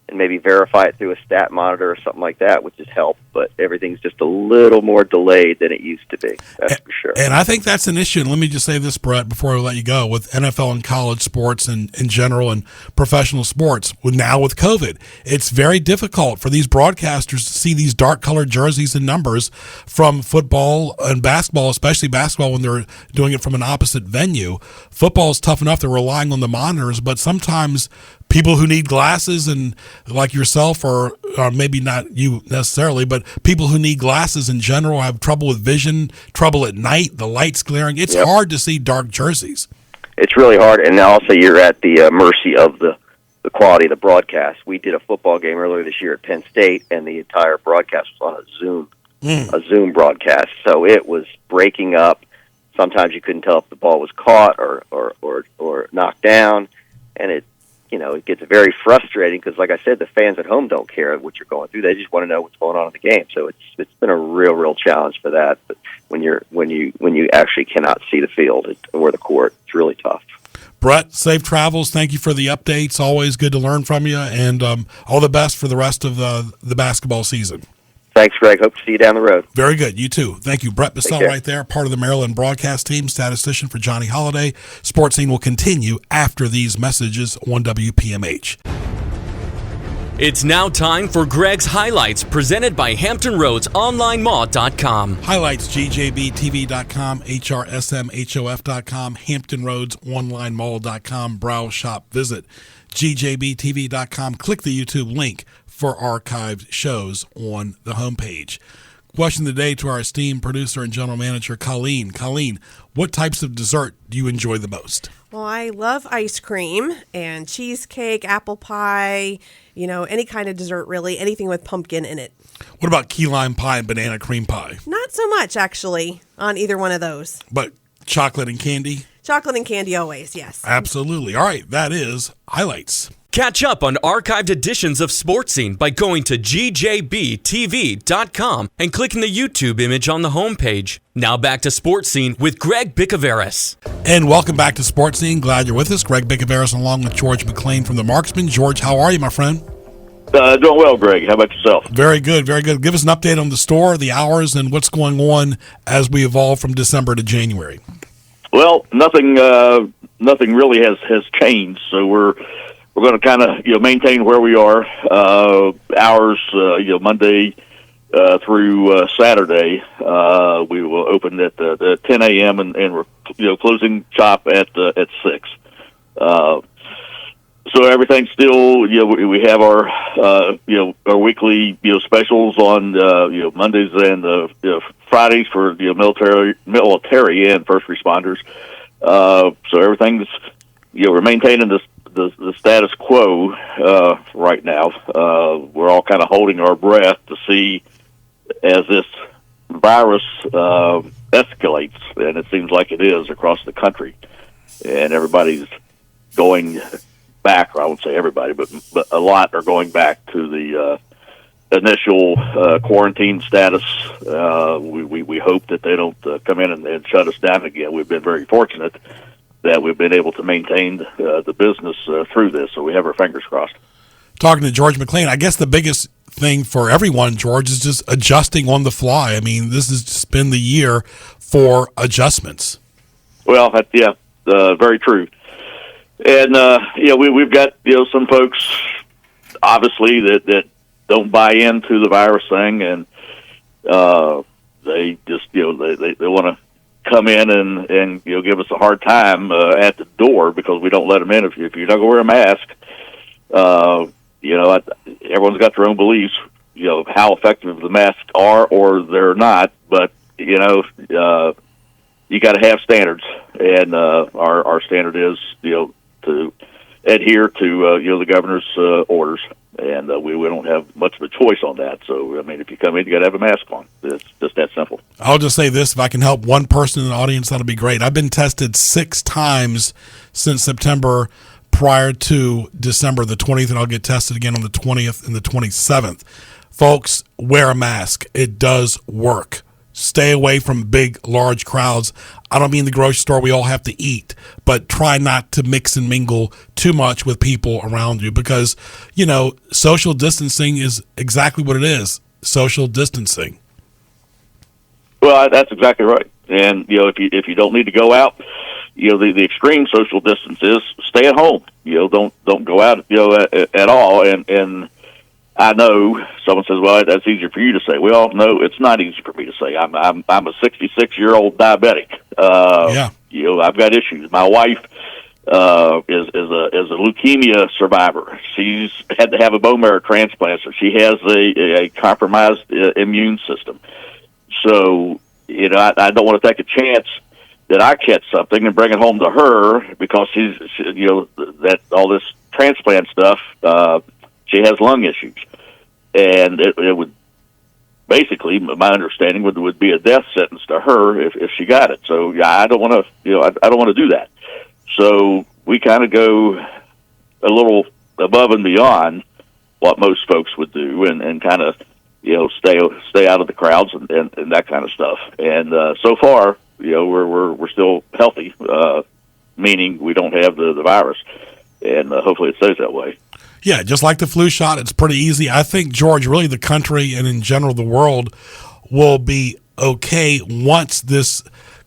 and maybe verify it through a stat monitor or something like that, which has helped. But everything's just a little more delayed than it used to be. That's for sure. And I think that's an issue. And let me just say this, Brett, before I let you go, with NFL and college sports and in general and professional sports, now with COVID, it's very difficult for these broadcasters to see these dark-colored jerseys and numbers from football and basketball, especially basketball when they're doing it from an opposite venue. Football is tough enough. They're relying on the monitors, but sometimes people who need glasses, and like yourself, or maybe not you necessarily, but people who need glasses in general have trouble with vision, trouble at night, the light's glaring. It's hard to see dark jerseys. It's really hard, and also you're at the mercy of the quality of the broadcast. We did a football game earlier this year at Penn State, and the entire broadcast was on a Zoom broadcast, so it was breaking up. Sometimes you couldn't tell if the ball was caught or knocked down, and it gets very frustrating because, like I said, the fans at home don't care what you're going through. They just want to know what's going on in the game. So it's been a real challenge for that. But when you actually cannot see the field or the court, it's really tough. Brett, safe travels. Thank you for the updates. Always good to learn from you, and all the best for the rest of the basketball season. Thanks, Greg. Hope to see you down the road. Very good. You too. Thank you. Brett Bessell right there, part of the Maryland broadcast team, statistician for Johnny Holiday. Sports Scene will continue after these messages on WPMH. It's now time for Greg's Highlights, presented by HamptonRoadsOnlineMall.com. Highlights, gjbtv.com, hrsmhof.com, HamptonRoadsOnlineMall.com. Browse, shop, visit gjbtv.com. Click the YouTube link for archived shows on the homepage. Question of the day to our esteemed producer and general manager, Colleen. Colleen, what types of dessert do you enjoy the most? Well, I love ice cream and cheesecake, apple pie, any kind of dessert, really, anything with pumpkin in it. What about key lime pie and banana cream pie? Not so much, actually, on either one of those. But chocolate and candy? Chocolate and candy always, yes. Absolutely. All right, that is Highlights. Catch up on archived editions of Sports Scene by going to gjbtv.com and clicking the YouTube image on the homepage. Now back to Sports Scene with Greg Bicouvaris. And welcome back to Sports Scene. Glad you're with us. Greg Bicouvaris along with George McClain from the Marksman. George, how are you, my friend? Doing well, Greg. How about yourself? Very good, very good. Give us an update on the store, the hours, and what's going on as we evolve from December to January. Well, nothing really has changed. So we're going to kind of maintain where we are. Hours Monday through Saturday. We will open at 10 a.m. and we're closing shop at 6. So everything's still we have our our weekly specials on Mondays and Fridays for military and first responders. So everything's we're maintaining the status quo right now. We're all kind of holding our breath to see as this virus escalates, and it seems like it is across the country, and everybody's going back, or I won't say everybody, but a lot are going back to the initial quarantine status. We hope that they don't come in and shut us down again. We've been very fortunate that we've been able to maintain the business through this, so we have our fingers crossed. Talking to George McClain, I guess the biggest thing for everyone, George, is just adjusting on the fly. I mean, this has just been the year for adjustments. Well, very true. And we've got some folks obviously that don't buy into the virus thing, and they just they want to come in and give us a hard time at the door because we don't let them in if you're not going to wear a mask. Everyone's got their own beliefs, how effective the masks are or they're not, but you got to have standards, and our standard is to adhere to the governor's orders, and we don't have much of a choice on that. So I mean, if you come in, you got to have a mask on. It's just that simple. I'll just say this: if I can help one person in the audience, that'll be great. I've been tested 6 times since September prior to December the 20th, and I'll get tested again on the 20th and the 27th. Folks, wear a mask. It does work. Stay away from big, large crowds. I don't mean the grocery store. We all have to eat, but try not to mix and mingle too much with people around you because, social distancing is exactly what it is, social distancing. Well, that's exactly right. And, if you don't need to go out, the extreme social distance is stay at home. Don't go out, at all. And I know someone says, well, that's easier for you to say. Well, no, it's not easy for me to say. I'm a 66-year-old diabetic. Yeah. I've got issues. My wife is a leukemia survivor. She's had to have a bone marrow transplant, so she has a compromised immune system. So, I don't want to take a chance that I catch something and bring it home to her because she that all this transplant stuff, she has lung issues, and it would basically, my understanding would be a death sentence to her if she got it. So yeah, I don't want to, I don't want to do that. So we kind of go a little above and beyond what most folks would do, and kind of stay out of the crowds and that kind of stuff. And so far, we're still healthy, meaning we don't have the virus, and hopefully it stays that way. Yeah, just like the flu shot, it's pretty easy. I think, George, really the country and in general the world will be okay once this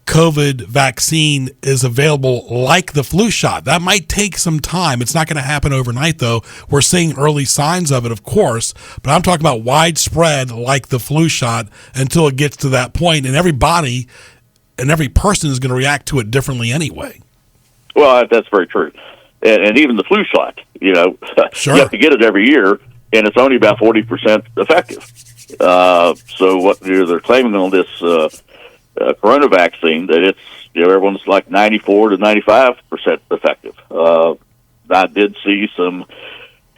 COVID vaccine is available like the flu shot. That might take some time. It's not going to happen overnight, though. We're seeing early signs of it, of course, but I'm talking about widespread like the flu shot until it gets to that point, and everybody and every person is going to react to it differently anyway. Well, that's very true. And even the flu shot, Sure. You have to get it every year, and it's only about 40% effective. So what they're claiming on this corona vaccine, that it's everyone's like 94 to 95% effective. I did see some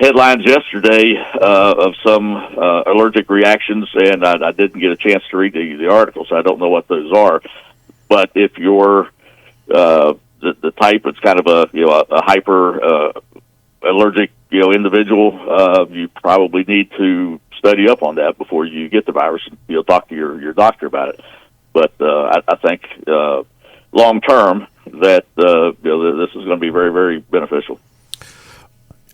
headlines yesterday of some allergic reactions, and I didn't get a chance to read the articles. So I don't know what those are. But if you're the type that's kind of a hyper allergic individual, you probably need to study up on that before you get the virus. And, talk to your doctor about it. But I think long term that this is going to be very, very beneficial.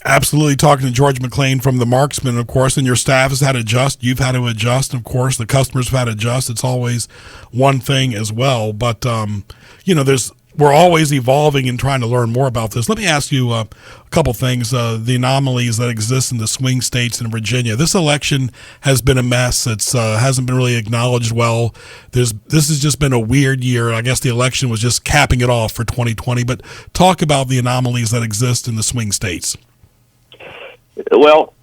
Absolutely. Talking to George McClain from the Marksman, of course, and your staff has had to adjust. You've had to adjust, of course. The customers have had to adjust. It's always one thing as well. But, we're always evolving and trying to learn more about this. Let me ask you a couple things. The anomalies that exist in the swing states in Virginia. This election has been a mess. It's hasn't been really acknowledged well. This has just been a weird year. I guess the election was just capping it off for 2020. But talk about the anomalies that exist in the swing states. Well,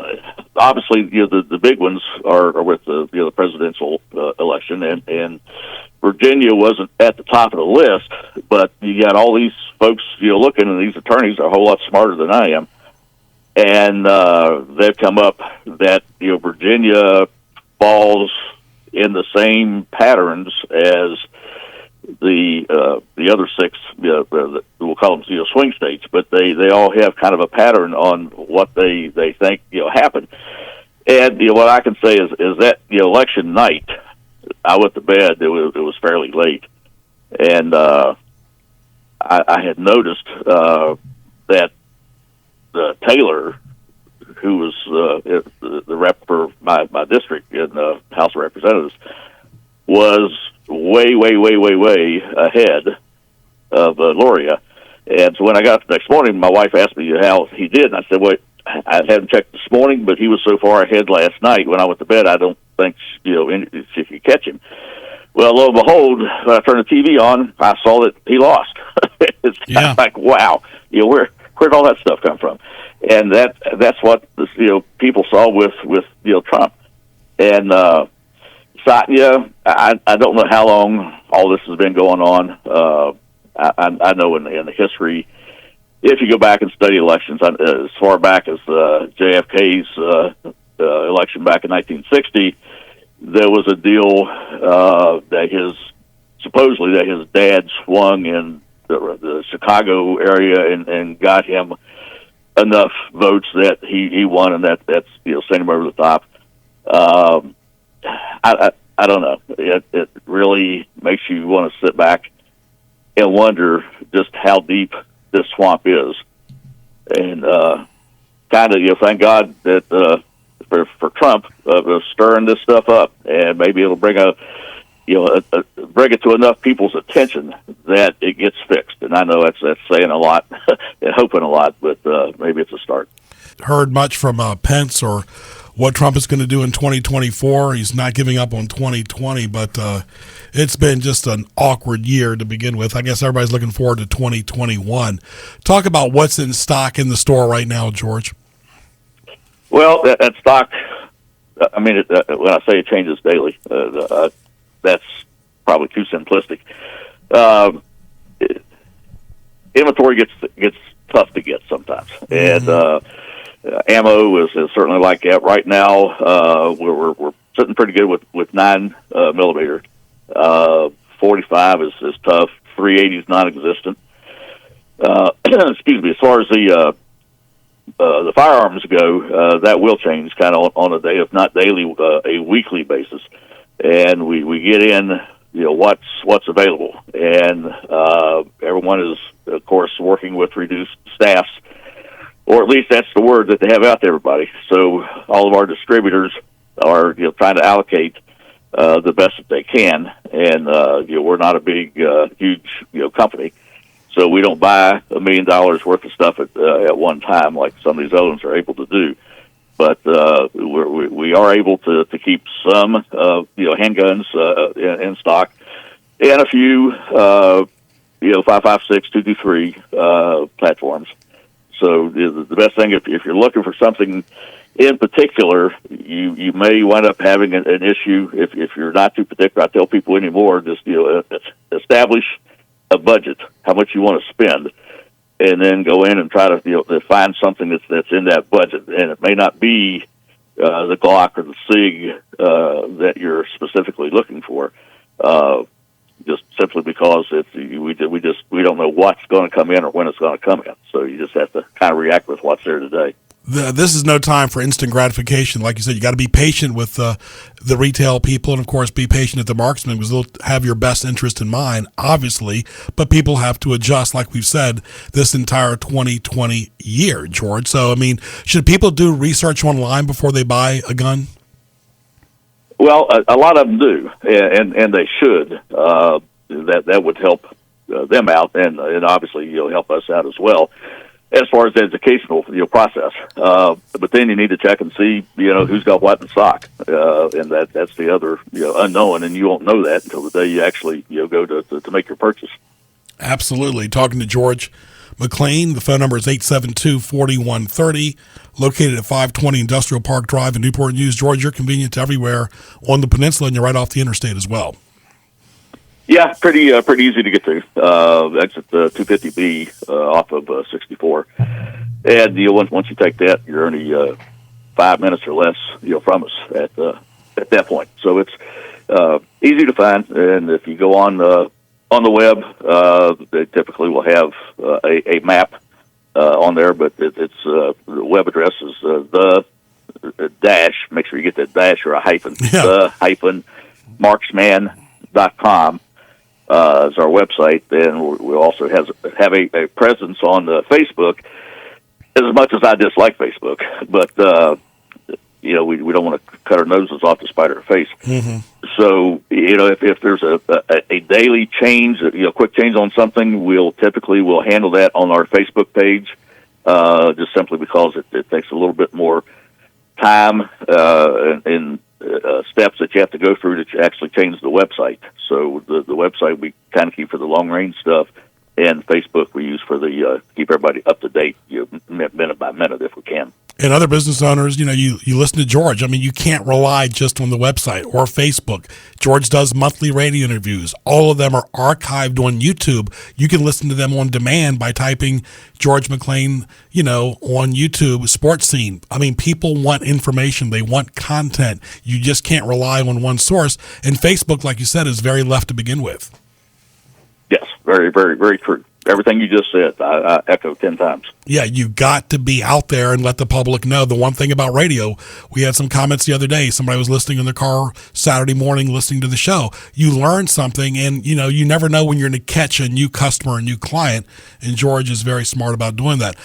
obviously, the big ones are with the presidential election, and Virginia wasn't at the top of the list, but you got all these folks looking, and these attorneys are a whole lot smarter than I am, and they've come up that Virginia falls in the same patterns as the other six, we'll call them swing states, but they all have kind of a pattern on what they think happened. And what I can say is that election night, I went to bed. It was fairly late, and I had noticed that Taylor, who was the rep for my district in the House of Representatives, was way ahead of Loria. And so when I got the next morning, my wife asked me how he did, and I said, "Well, I hadn't checked this morning, but he was so far ahead last night when I went to bed, I don't think if you catch him." Well, lo and behold, when I turned the TV on, I saw that he lost. It's kind of like, wow, where'd all that stuff come from? And that's what people saw with Trump. And so, I don't know how long all this has been going on. I know in the history, if you go back and study elections, as far back as JFK's election back in 1960, there was a deal that his dad swung in the Chicago area and got him enough votes that he won, and that's sent him over the top. I don't know. It really makes you want to sit back and wonder just how deep this swamp is, and kind of thank God that for Trump stirring this stuff up, and maybe it'll bring bring it to enough people's attention that it gets fixed. And I know that's saying a lot and hoping a lot, but maybe it's a start. Heard much from Pence or what Trump is going to do in 2024. He's not giving up on 2020, but it's been just an awkward year to begin with. I guess everybody's looking forward to 2021. Talk about what's in stock in the store right now, George. Well, that stock, I mean, when I say it changes daily, that's probably too simplistic. Inventory gets tough to get sometimes, and ammo is certainly like that. Right now, we're sitting pretty good with 9 millimeter. 45 is tough. 380 is non-existent. Excuse me. As far as the firearms go, that will change kind of on a day, if not daily, a weekly basis, and we get in what's available, and everyone is of course working with reduced staffs, or at least that's the word that they have out to everybody. So all of our distributors are trying to allocate the best that they can. And we're not a big, huge company, so we don't buy $1 million worth of stuff at one time like some of these other ones are able to do. But we are able to keep some handguns in stock, and a few 5.56, 223 platforms. So the best thing, if you're looking for something in particular, you may wind up having an issue if you're not too particular. I tell people anymore, just establish a budget, how much you want to spend, and then go in and try to find something that's in that budget. And it may not be the Glock or the SIG that you're specifically looking for. Just simply because we don't know what's going to come in or when it's going to come in. So you just have to kind of react with what's there today. This is no time for instant gratification. Like you said, you got to be patient with the retail people, and of course be patient at the marksmen, because they'll have your best interest in mind, obviously, but people have to adjust, like we've said, this entire 2020 year, George. So, I mean, should people do research online before they buy a gun? Well, a lot of them do, and they should. That would help them out, and obviously help us out as well as far as the educational process. But then you need to check and see who's got what in stock, and that's the other unknown, and you won't know that until the day you actually go to make your purchase. Absolutely. Talking to George McClain. The phone number is 872-4130, located at 520 Industrial Park Drive in Newport News. George, you're convenient to everywhere on the peninsula, and you're right off the interstate as well. Yeah, pretty easy to get to. Exit 250B off of 64, and once you take that, you're only 5 minutes or less from us at that point. So it's easy to find, and if you go on the web, they typically will have a map on there, but it's the web address is the dash. Make sure you get that dash or a hyphen. The hyphen marksman.com is our website, and we also have a presence on Facebook. As much as I dislike Facebook, but we don't want to cut our noses off to spite our face. Mm-hmm. So, if there's a daily change, quick change on something, we'll handle that on our Facebook page, just simply because it takes a little bit more time and steps that you have to go through to actually change the website. So the website we kind of keep for the long range stuff, and Facebook we use for the keep everybody up to date, minute by minute if we can. And other business owners, you listen to George. I mean, you can't rely just on the website or Facebook. George does monthly radio interviews. All of them are archived on YouTube. You can listen to them on demand by typing George McClain, on YouTube, Sports Scene. I mean, people want information. They want content. You just can't rely on one source. And Facebook, like you said, is very left to begin with. Yes, very, very, very true. Everything you just said, I echo 10 times. Yeah, you got to be out there and let the public know. The one thing about radio, we had some comments the other day. Somebody was listening in their car Saturday morning, listening to the show. You learn something, and, you never know when you're going to catch a new customer, a new client, and George is very smart about doing that.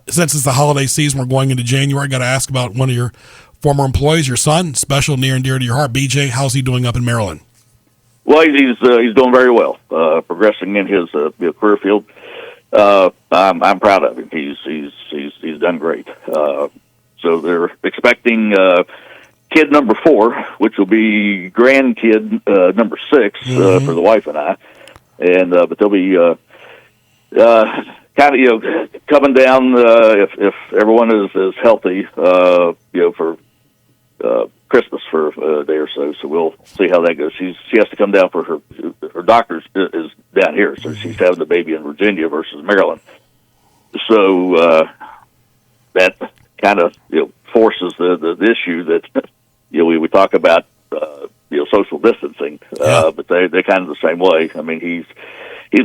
Since it's the holiday season, we're going into January, I got to ask about one of your former employees, your son, special, near and dear to your heart. BJ, how's he doing up in Maryland? Well, he's doing very well, progressing in his career field. I'm proud of him. He's done great. So they're expecting kid number 4, which will be grandkid number 6 for the wife and I, and but they'll be kind of coming down if everyone is healthy for Christmas for a day or so. So we'll see how that goes. She has to come down for her doctor's is down here, so she's having the baby in Virginia versus Maryland. So that kind of forces the issue that we talk about social distancing, but they're kind of the same way. I mean, he's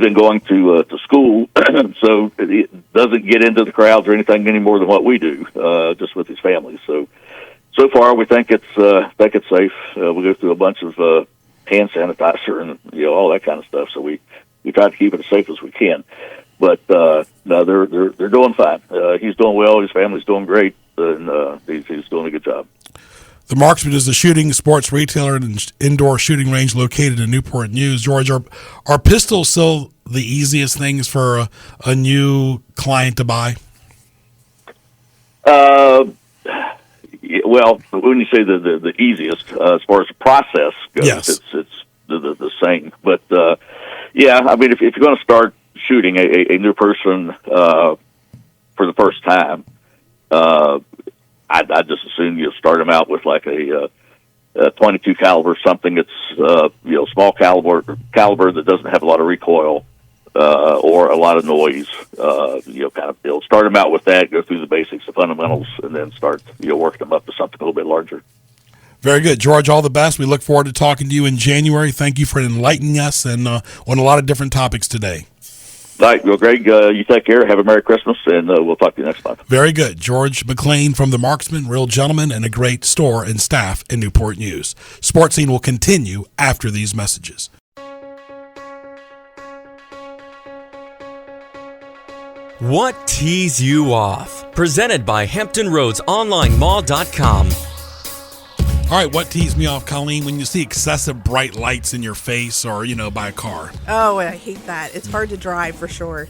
been going to school, so he doesn't get into the crowds or anything any more than what we do, just with his family. So far, we think it's safe. We go through a bunch of hand sanitizer and all that kind of stuff. So we try to keep it as safe as we can. But no, they're doing fine. He's doing well. His family's doing great, and he's doing a good job. The Marksman is a shooting sports retailer and indoor shooting range located in Newport News. George, are pistols still the easiest things for a new client to buy? Well, when you say the easiest, as far as the process goes, Yes. it's the same. But yeah, I mean, if you're going to start shooting a new person for the first time, I'd just assume you start them out with like a 22 caliber, something that's small caliber that doesn't have a lot of recoil or a lot of noise. Kind of deal. Start them out with that. Go through the basics, the fundamentals, and then start working them up to something a little bit larger. Very good, George. All the best. We look forward to talking to you in January. Thank you for enlightening us and on a lot of different topics today. All right, well, Greg, you take care. Have a Merry Christmas, and we'll talk to you next month. Very good. George McClain from The Marksman, real gentleman, and a great store and staff in Newport News. Sports Scene will continue after these messages. What tees you off? Presented by HamptonRoadsOnlineMall.com. All right, what tees me off, Colleen, when you see excessive bright lights in your face or, by a car? Oh, I hate that. It's hard to drive for sure.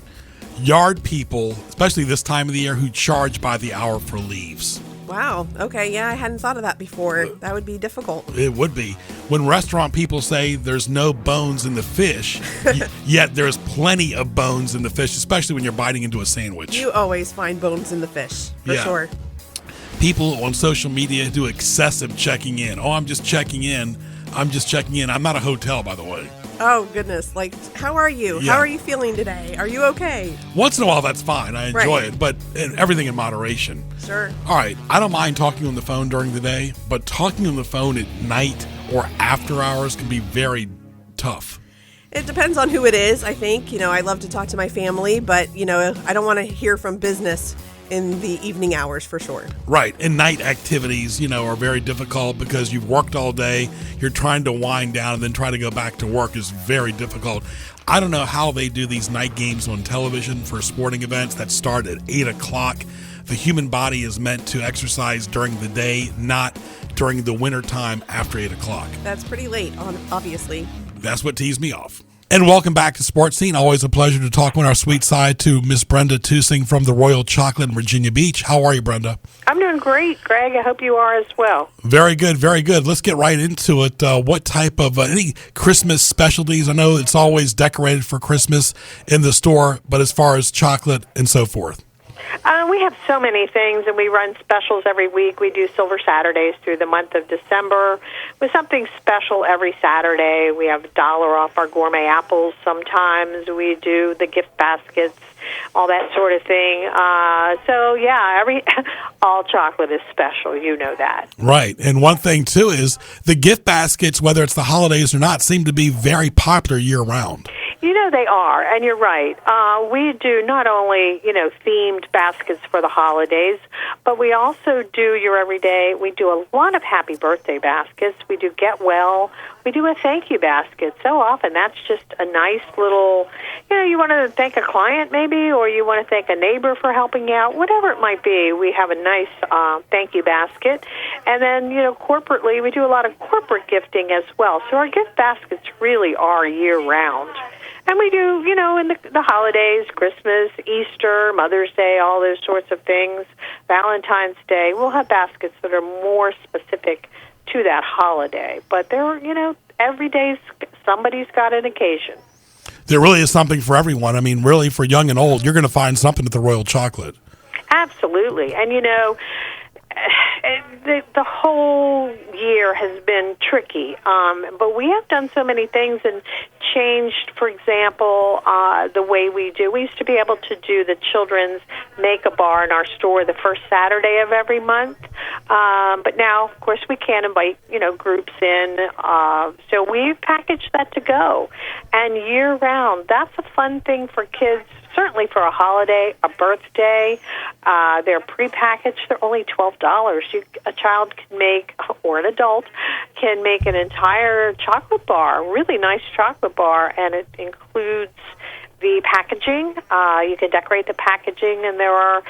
Yard people, especially this time of the year, who charge by the hour for leaves. Wow. Okay. Yeah, I hadn't thought of that before. That would be difficult. It would be. When restaurant people say there's no bones in the fish, yet there's plenty of bones in the fish, especially when you're biting into a sandwich. You always find bones in the fish, for sure. People on social media do excessive checking in. Oh, I'm just checking in. I'm not a hotel, by the way. Oh, goodness. Like, how are you? Yeah. How are you feeling today? Are you okay? Once in a while, that's fine. I enjoy Right. it, but everything in moderation. Sure. All right, I don't mind talking on the phone during the day, but talking on the phone at night or after hours can be very tough. It depends on who it is, I think. I love to talk to my family, but, I don't want to hear from business in the evening hours for sure. Right, and night activities, are very difficult because you've worked all day, you're trying to wind down and then try to go back to work is very difficult. I don't know how they do these night games on television for sporting events that start at 8 o'clock. The human body is meant to exercise during the day, not during the winter time after 8 o'clock. That's pretty late, obviously. That's what tees me off. And welcome back to Sports Scene. Always a pleasure to talk on our sweet side to Miss Brenda Tusing from the Royal Chocolate in Virginia Beach. How are you, Brenda? I'm doing great, Greg. I hope you are as well. Very good, very good. Let's get right into it. What type of any Christmas specialties? I know it's always decorated for Christmas in the store, but as far as chocolate and so forth. We have so many things, and we run specials every week. We do Silver Saturdays through the month of December with something special every Saturday. We have $1 off our gourmet apples sometimes. We do the gift baskets, all that sort of thing. All chocolate is special. You know that. Right. And one thing, too, is the gift baskets, whether it's the holidays or not, seem to be very popular year-round. They are, and you're right. We do not only, themed baskets for the holidays, but we also do your everyday. We do a lot of happy birthday baskets. We do get well. We do a thank you basket. So often that's just a nice little, you want to thank a client maybe, or you want to thank a neighbor for helping out, whatever it might be. We have a nice thank you basket. And then, corporately, we do a lot of corporate gifting as well. So our gift baskets really are year-round. And we do, in the holidays, Christmas, Easter, Mother's Day, all those sorts of things, Valentine's Day. We'll have baskets that are more specific to that holiday. But they're, every day somebody's got an occasion. There really is something for everyone. I mean, really, for young and old, you're going to find something at the Royal Chocolate. Absolutely. And, the whole year has been tricky, but we have done so many things and changed, for example, the way we do. We used to be able to do the children's make-a-bar in our store the first Saturday of every month, but now, of course, we can't invite, groups in, so we've packaged that to go. And year-round, that's a fun thing for kids. Certainly for a holiday, a birthday, they're prepackaged. They're only $12. A child can make, or an adult, can make an entire chocolate bar, really nice chocolate bar, and it includes the packaging. You can decorate the packaging, and there are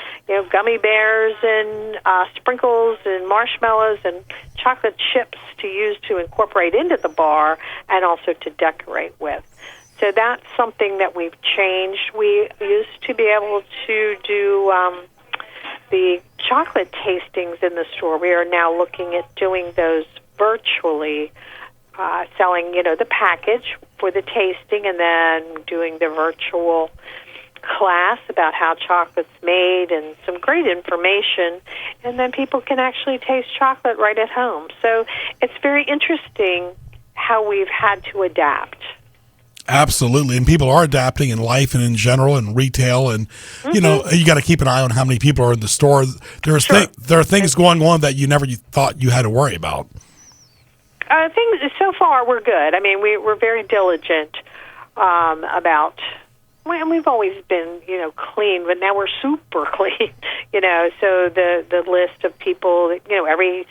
gummy bears and sprinkles and marshmallows and chocolate chips to use to incorporate into the bar and also to decorate with. So that's something that we've changed. We used to be able to do the chocolate tastings in the store. We are now looking at doing those virtually, selling, the package for the tasting and then doing the virtual class about how chocolate's made and some great information, and then people can actually taste chocolate right at home. So it's very interesting how we've had to adapt. Absolutely, and people are adapting in life and in general and retail, and you got to keep an eye on how many people are in the store. There are things going on that you never thought you had to worry about. Things so far we're good. I mean, we're very diligent about. And we've always been, clean, but now we're super clean. So the list of people, every.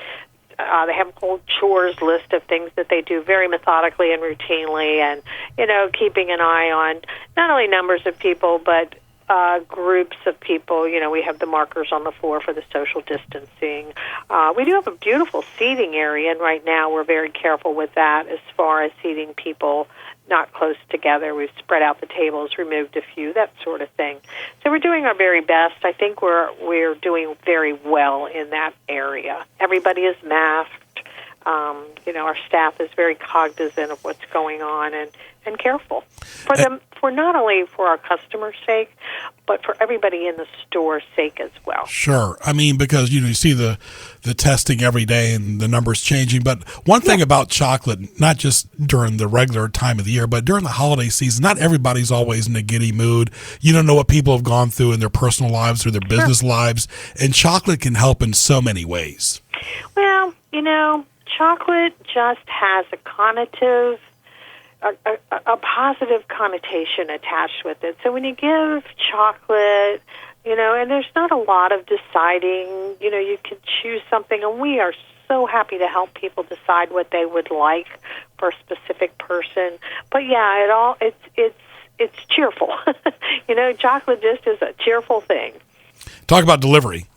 They have a whole chores list of things that they do very methodically and routinely, and keeping an eye on not only numbers of people but groups of people. We have the markers on the floor for the social distancing. We do have a beautiful seating area, and right now we're very careful with that as far as seating people not close together. We've spread out the tables, removed a few, that sort of thing. So we're doing our very best. I think we're doing very well in that area. Everybody is masked. Our staff is very cognizant of what's going on and careful for them, for not only for our customers' sake, but for everybody in the store's sake as well. Sure. I mean, because, you see the testing every day and the numbers changing. But one thing about chocolate, not just during the regular time of the year, but during the holiday season, not everybody's always in a giddy mood. You don't know what people have gone through in their personal lives or their business lives. And chocolate can help in so many ways. Well, chocolate just has a connotative, a positive connotation attached with it. So when you give chocolate, and there's not a lot of deciding, you can choose something, and we are so happy to help people decide what they would like for a specific person. But yeah, it's cheerful. Chocolate just is a cheerful thing. Talk about delivery.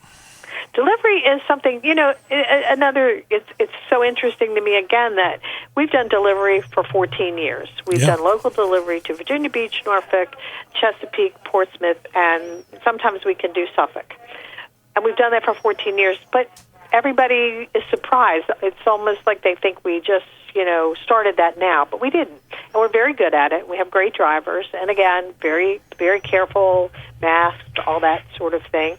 Delivery is something, it's so interesting to me, again, that we've done delivery for 14 years. We've done local delivery to Virginia Beach, Norfolk, Chesapeake, Portsmouth, and sometimes we can do Suffolk. And we've done that for 14 years, but everybody is surprised. It's almost like they think we just, started that now, but we didn't. And we're very good at it. We have great drivers, and again, very, very careful, masked, all that sort of thing.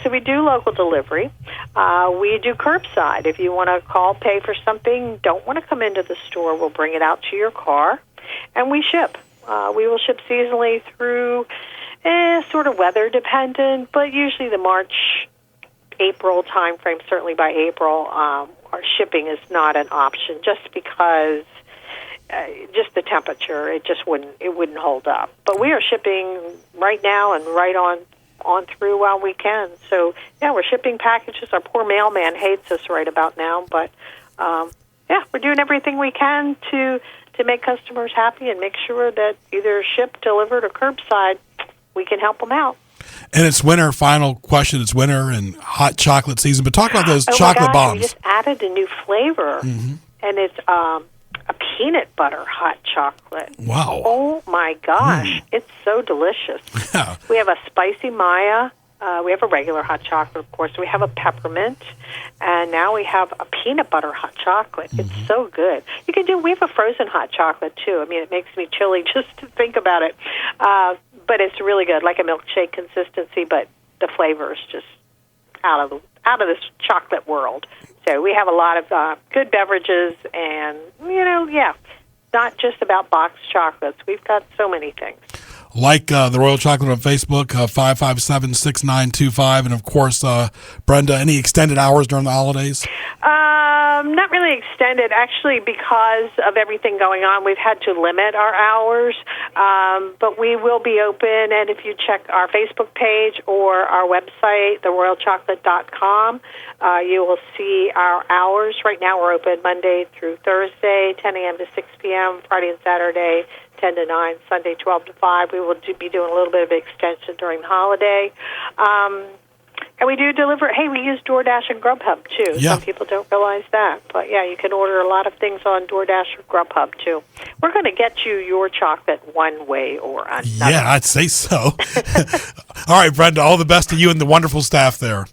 So we do local delivery. We do curbside. If you want to call, pay for something, don't want to come into the store, we'll bring it out to your car, and we ship. We will ship seasonally through sort of weather dependent, but usually the March, April time frame, certainly by April, our shipping is not an option just because just the temperature, it wouldn't hold up. But we are shipping right now and right on through while we can. So yeah, we're shipping packages. Our poor mailman hates us right about now, but we're doing everything we can to make customers happy and make sure that either shipped, delivered, or curbside, we can help them out. And it's winter, final question, it's winter and hot chocolate season, but talk about those chocolate bombs. We just added a new flavor, and it's a peanut butter hot chocolate. Wow. Oh, my gosh. It's so delicious. Yeah. We have a spicy Maya. We have a regular hot chocolate, of course. We have a peppermint, and now we have a peanut butter hot chocolate. It's so good. We have a frozen hot chocolate, too. I mean, it makes me chilly just to think about it. But it's really good, like a milkshake consistency, but the flavor is just out of this chocolate world. So we have a lot of good beverages, and, not just about boxed chocolates. We've got so many things. Like the Royal Chocolate on Facebook, 557-6925. And, of course, Brenda, any extended hours during the holidays? Not really extended. Actually, because of everything going on, we've had to limit our hours. But we will be open, and if you check our Facebook page or our website, theroyalchocolate.com, you will see our hours. Right now we're open Monday through Thursday, 10 a.m. to 6 p.m., Friday and Saturday, 10 to 9, Sunday 12 to 5. We will be doing a little bit of extension during the holiday. And we do deliver. Hey, we use DoorDash and Grubhub, too. Yeah. Some people don't realize that. But, yeah, you can order a lot of things on DoorDash or Grubhub, too. We're going to get you your chocolate one way or another. Yeah, I'd say so. All right, Brenda, all the best to you and the wonderful staff there.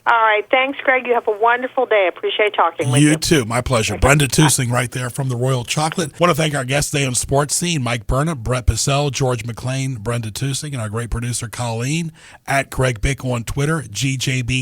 All right. Thanks, Greg. You have a wonderful day. I appreciate talking with you. You too. My pleasure. Brenda Tusing right there from the Royal Chocolate. Want to thank our guests today on Sports Scene, Mike Burnop, Brett Bessell, George McClain, Brenda Tusing, and our great producer, Colleen, at Greg Bick on Twitter, GJB